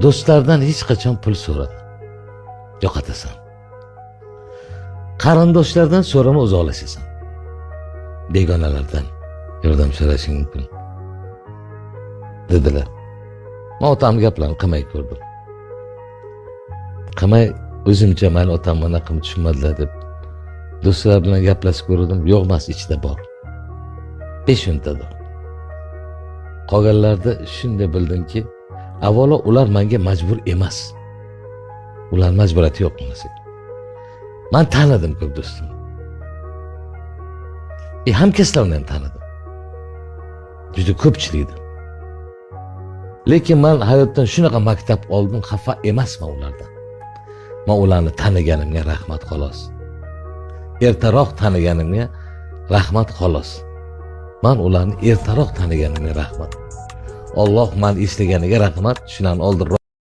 do'stlardan hech qachon pul so'rama. Yo'qotasan. Qarindoshlardan so'rama, uzoqlashasan. Begonalardan yordam so'rashing mumkin. Dedilar. Men otamni gaplarini qilmay ko'rdim. Qilmay o'zimcha meni otam mana qilib tushunmadilar deb do'stlar bilan gaplashib ko'rdim. Yo'q emas, ichida bor. 5-o'ntadir. Qolganlarda shunday bildimki, avvalo ular menga majbur emas. Ular majburiyati yo'q bunisi. Men tanidim ko'p do'stim. Hamkasblarni ham tanidim. Juda ko'pchilikni. Lekin men hayotdan shunaqa maktab oldim, xafa emasman ulardan. Men ularni taniganimga rahmat xolos. Ertaroq taniganimga rahmat xolos. Men ularni ertaroq taniganimga rahmat. Alloh men eslaganiga rahmat, shularni oldinroq